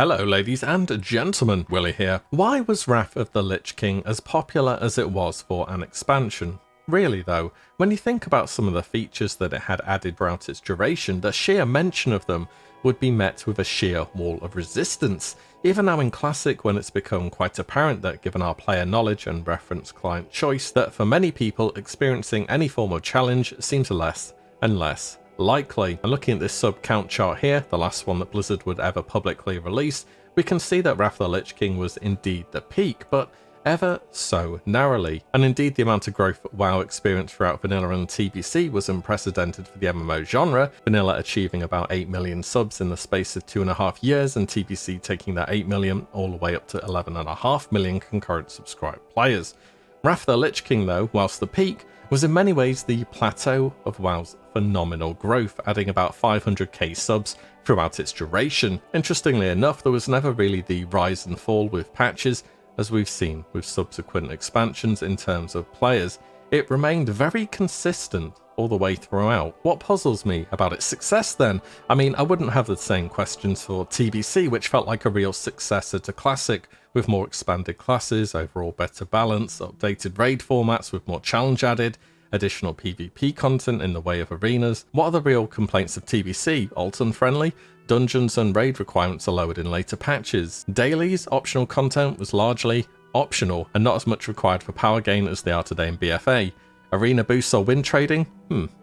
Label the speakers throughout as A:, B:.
A: Hello ladies and gentlemen, Willie here. Why was Wrath of the Lich King as popular as it was for an expansion? Really though, when you think about some of the features that it had added throughout its duration, the sheer mention of them would be met with a sheer wall of resistance. Even now in Classic, when it's become quite apparent that given our player knowledge and reference client choice, that for many people experiencing any form of challenge seems less and less likely. And looking at this sub count chart here, the last one that Blizzard would ever publicly release, we can see that Wrath of the Lich King was indeed the peak, but ever so narrowly. And indeed the amount of growth WoW experienced throughout Vanilla and TBC was unprecedented for the MMO genre, Vanilla achieving about 8 million subs in the space of 2.5 years, and TBC taking that 8 million all the way up to 11.5 million concurrent subscribed players. Wrath of the Lich King though, whilst the peak, was in many ways the plateau of WoW's phenomenal growth, adding about 500k subs throughout its duration. Interestingly enough, there was never really the rise and fall with patches, as we've seen with subsequent expansions in terms of players. It remained very consistent all the way throughout. What puzzles me about its success then? I mean, I wouldn't have the same questions for TBC, which felt like a real successor to Classic, with more expanded classes, overall better balance, updated raid formats with more challenge added, additional PvP content in the way of arenas. What are the real complaints of TBC? Alt unfriendly? Dungeons and raid requirements are lowered in later patches. Dailies, optional content was largely optional and not as much required for power gain as they are today in BFA. Arena boosts or win trading?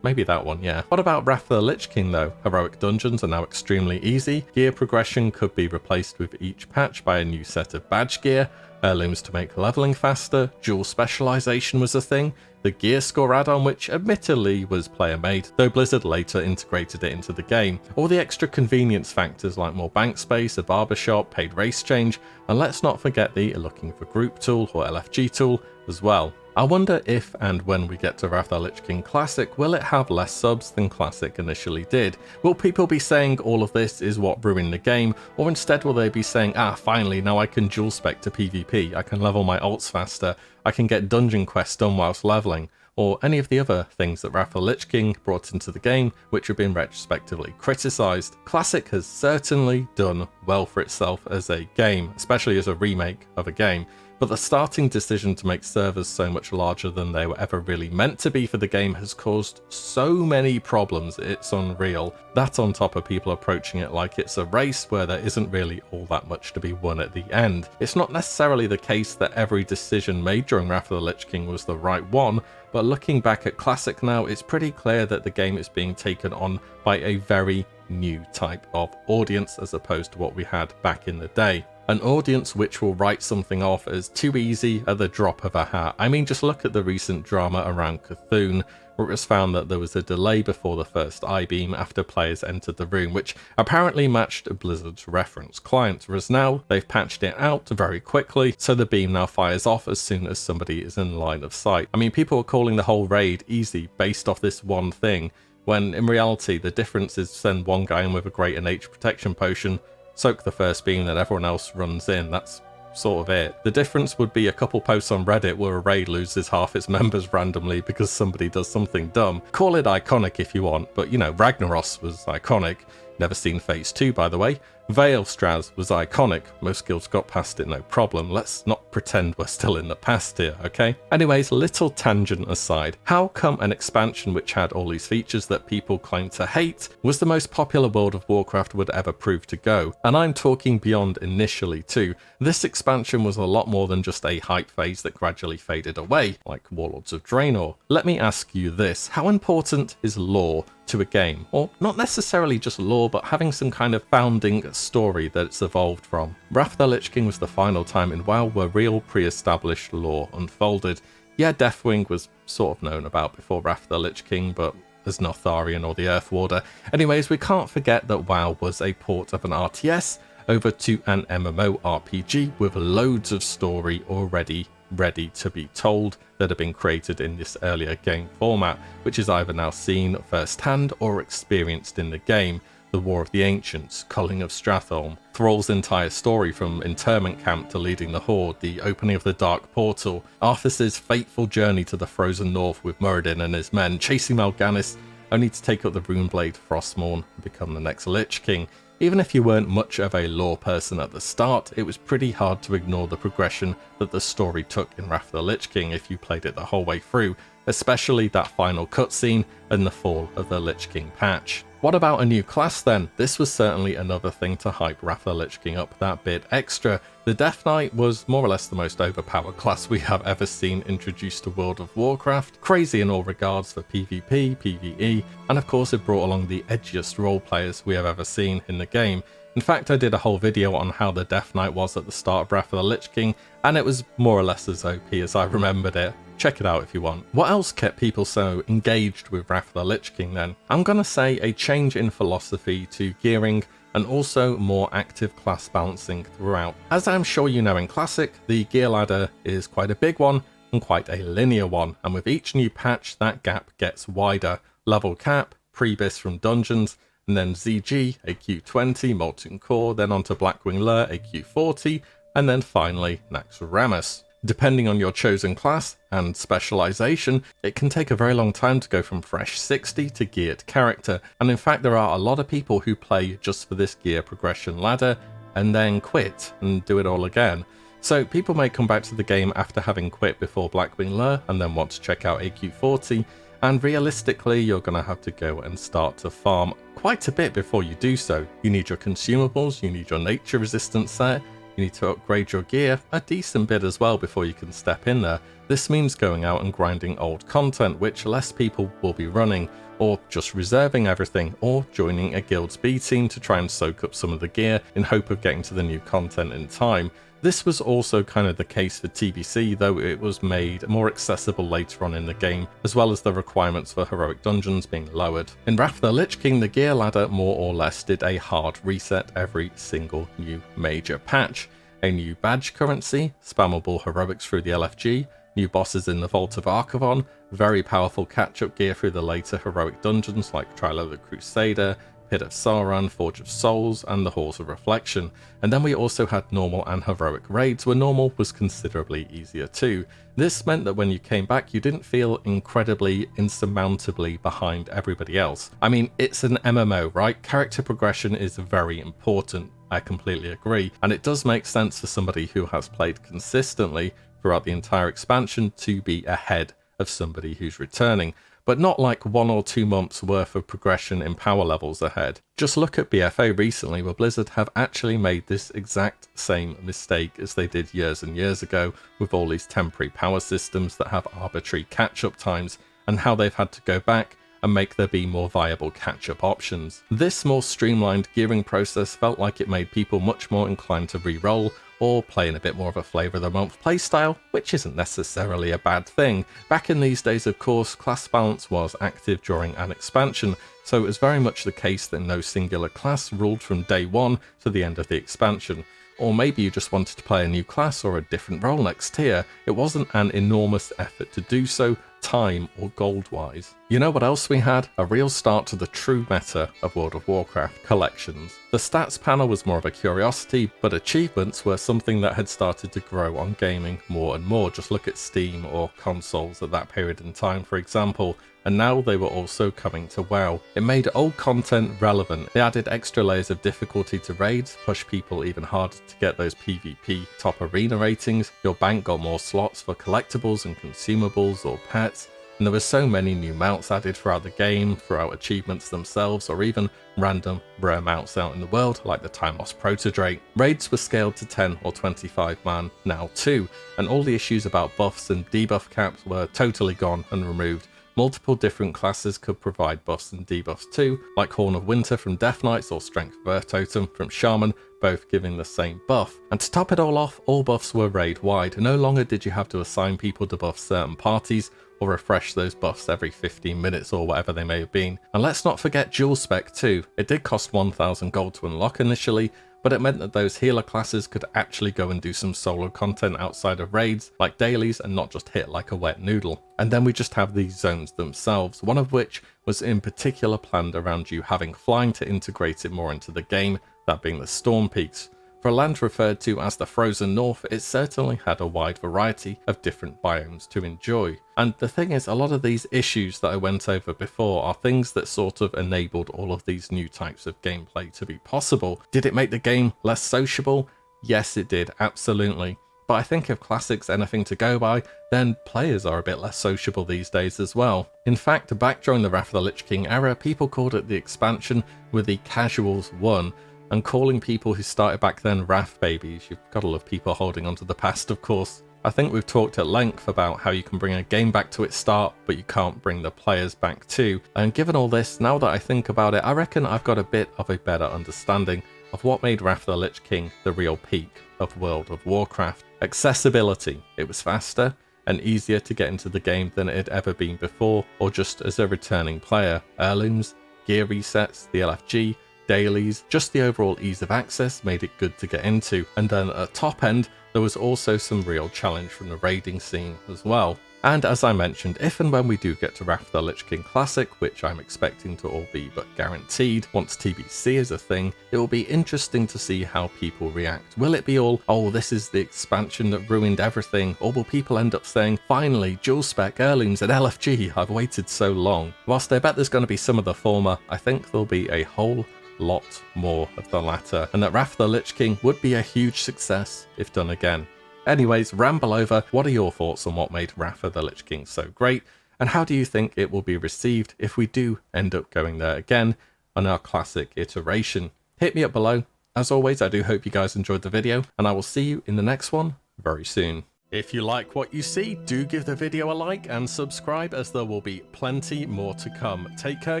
A: Maybe that one, yeah. What about Wrath of the Lich King though? Heroic dungeons are now extremely easy. Gear progression could be replaced with each patch by a new set of badge gear. Heirlooms to make leveling faster. Dual specialization was a thing. The gear score add-on, which admittedly was player made, though Blizzard later integrated it into the game. All the extra convenience factors like more bank space, a barbershop, paid race change, and let's not forget the looking for group tool or LFG tool as well. I wonder if and when we get to Wrath of the Lich King Classic, will it have less subs than Classic initially did? Will people be saying all of this is what ruined the game, or instead will they be saying, finally, now I can dual spec to PvP, I can level my ults faster, I can get dungeon quests done whilst leveling, or any of the other things that Wrath of the Lich King brought into the game, which have been retrospectively criticised. Classic has certainly done well for itself as a game, especially as a remake of a game, but the starting decision to make servers so much larger than they were ever really meant to be for the game has caused so many problems, it's unreal. That on top of people approaching it like it's a race where there isn't really all that much to be won at the end. It's not necessarily the case that every decision made during Wrath of the Lich King was the right one, but looking back at Classic now, it's pretty clear that the game is being taken on by a very new type of audience as opposed to what we had back in the day. An audience which will write something off as too easy at the drop of a hat. I mean, just look at the recent drama around Cthulhu, where it was found that there was a delay before the first I-beam after players entered the room, which apparently matched Blizzard's reference client, whereas now they've patched it out very quickly, so the beam now fires off as soon as somebody is in line of sight. I mean, people are calling the whole raid easy based off this one thing, when in reality the difference is send one guy in with a great nature protection potion, soak the first beam, then everyone else runs in. That's sort of it. The difference would be a couple posts on Reddit where a raid loses half its members randomly because somebody does something dumb. Call it iconic if you want, but you know, Ragnaros was iconic. Never seen Phase 2 by the way. Veil Straz was iconic. Most guilds got past it no problem. Let's not pretend we're still in the past here, okay? Anyways, little tangent aside, how come an expansion which had all these features that people claim to hate was the most popular World of Warcraft would ever prove to go? And I'm talking beyond initially too. This expansion was a lot more than just a hype phase that gradually faded away, like Warlords of Draenor. Let me ask you this, how important is lore to a game? Or not necessarily just lore, but having some kind of founding story that it's evolved from. Wrath of the Lich King was the final time in WoW where real pre-established lore unfolded. Yeah, Deathwing was sort of known about before Wrath of the Lich King, but as Notharian or the Earth Warder. Anyways, we can't forget that WoW was a port of an RTS over to an MMORPG with loads of story already ready to be told that have been created in this earlier game format, which is either now seen firsthand or experienced in the game. The War of the Ancients, Culling of Stratholme, Thrall's entire story from internment camp to leading the Horde, the opening of the Dark Portal, Arthas's fateful journey to the Frozen North with Muradin and his men, chasing Mal'Ganis only to take up the Runeblade Frostmourne and become the next Lich King. Even if you weren't much of a lore person at the start, it was pretty hard to ignore the progression that the story took in Wrath of the Lich King if you played it the whole way through, especially that final cutscene and the fall of the Lich King patch. What about a new class then? This was certainly another thing to hype Wrath of the Lich King up that bit extra. The Death Knight was more or less the most overpowered class we have ever seen introduced to World of Warcraft. Crazy in all regards for PvP, PvE, and of course it brought along the edgiest role players we have ever seen in the game. In fact, I did a whole video on how the Death Knight was at the start of Wrath of the Lich King, and it was more or less as OP as I remembered it. Check it out if you want. What else kept people so engaged with Wrath of the Lich King then? I'm gonna say a change in philosophy to gearing and also more active class balancing throughout. As I'm sure you know in Classic, the gear ladder is quite a big one and quite a linear one, and with each new patch that gap gets wider. Level cap, Prebis from dungeons, and then ZG, AQ20, Molten Core, then onto Blackwing Lure, AQ40, and then finally Naxxramas. Depending on your chosen class and specialization, it can take a very long time to go from fresh 60 to geared character, and in fact there are a lot of people who play just for this gear progression ladder and then quit and do it all again. So people may come back to the game after having quit before Blackwing Lure and then want to check out AQ40, and realistically you're going to have to go and start to farm quite a bit before you do so. You need your consumables, you need your nature resistance set, you need to upgrade your gear a decent bit as well before you can step in there. This means going out and grinding old content, which less people will be running, or just reserving everything, or joining a guild's B team to try and soak up some of the gear in hope of getting to the new content in time. This was also kind of the case for TBC, though it was made more accessible later on in the game, as well as the requirements for heroic dungeons being lowered. In Wrath of the Lich King, the gear ladder more or less did a hard reset every single new major patch. A new badge currency, spammable heroics through the LFG, new bosses in the Vault of Archivon, very powerful catch-up gear through the later heroic dungeons like Trial of the Crusader, Pit of Sauron, Forge of Souls, and the Halls of Reflection. And then we also had normal and heroic raids, where normal was considerably easier too. This meant that when you came back, you didn't feel incredibly, insurmountably behind everybody else. I mean, it's an MMO, right? Character progression is very important. I completely agree. And it does make sense for somebody who has played consistently throughout the entire expansion to be ahead of somebody who's returning, but not like 1 or 2 months worth of progression in power levels ahead. Just look at BFA recently, where Blizzard have actually made this exact same mistake as they did years and years ago with all these temporary power systems that have arbitrary catch-up times, and how they've had to go back and make there be more viable catch-up options. This more streamlined gearing process felt like it made people much more inclined to re-roll or play in a bit more of a flavour of the month playstyle, which isn't necessarily a bad thing. Back in these days, of course, class balance was active during an expansion, so it was very much the case that no singular class ruled from day one to the end of the expansion. Or maybe you just wanted to play a new class or a different role next tier. It wasn't an enormous effort to do so, time or gold wise. You know what else we had? A real start to the true meta of World of Warcraft: collections. The stats panel was more of a curiosity, but achievements were something that had started to grow on gaming more and more. Just look at Steam or consoles at that period in time, for example. And now they were also coming to WoW. It made old content relevant. They added extra layers of difficulty to raids, pushed people even harder to get those PvP top arena ratings. Your bank got more slots for collectibles and consumables or pets. And there were so many new mounts added throughout the game, throughout achievements themselves, or even random rare mounts out in the world, like the Time Lost Protodrake. Raids were scaled to 10 or 25 man now too, and all the issues about buffs and debuff caps were totally gone and removed. Multiple different classes could provide buffs and debuffs too, like Horn of Winter from Death Knights or Strength of Earth Totem from Shaman, both giving the same buff. And to top it all off, all buffs were raid wide. No longer did you have to assign people to buff certain parties or refresh those buffs every 15 minutes or whatever they may have been. And let's not forget dual spec too. It did cost 1,000 gold to unlock initially, but it meant that those healer classes could actually go and do some solo content outside of raids, like dailies, and not just hit like a wet noodle. And then we just have these zones themselves, one of which was in particular planned around you having flying to integrate it more into the game, that being the Storm Peaks. For a land referred to as the Frozen North, it certainly had a wide variety of different biomes to enjoy. And the thing is, a lot of these issues that I went over before are things that sort of enabled all of these new types of gameplay to be possible. Did it make the game less sociable? Yes, it did, absolutely. But I think if Classic's anything to go by, then players are a bit less sociable these days as well. In fact, back during the Wrath of the Lich King era, people called it the expansion with the Casuals 1, and calling people who started back then Wrath babies. You've got to love people holding on to the past, of course. I think we've talked at length about how you can bring a game back to its start, but you can't bring the players back too. And given all this, now that I think about it, I reckon I've got a bit of a better understanding of what made Wrath of the Lich King the real peak of World of Warcraft. Accessibility. It was faster and easier to get into the game than it had ever been before, or just as a returning player. Heirlooms, gear resets, the LFG, dailies, just the overall ease of access made it good to get into. And then at top end, there was also some real challenge from the raiding scene as well. And as I mentioned, if and when we do get to Wrath of the Lich King Classic, which I'm expecting to all be but guaranteed once TBC is a thing, it will be interesting to see how people react. Will it be all, oh, this is the expansion that ruined everything, or will people end up saying, finally, dual spec, heirlooms and LFG, I've waited so long? Whilst I bet there's going to be some of the former, I think there'll be a whole lot more of the latter, and that Wrath of the Lich King would be a huge success if done again. Anyways, ramble over, what are your thoughts on what made Wrath of the Lich King so great, and how do you think it will be received if we do end up going there again on our classic iteration? Hit me up below. As always, I do hope you guys enjoyed the video, and I will see you in the next one very soon. If you like what you see, do give the video a like and subscribe, as there will be plenty more to come. Take care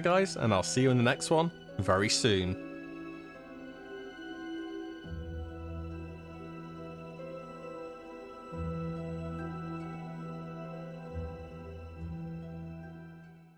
A: guys, and I'll see you in the next one very soon.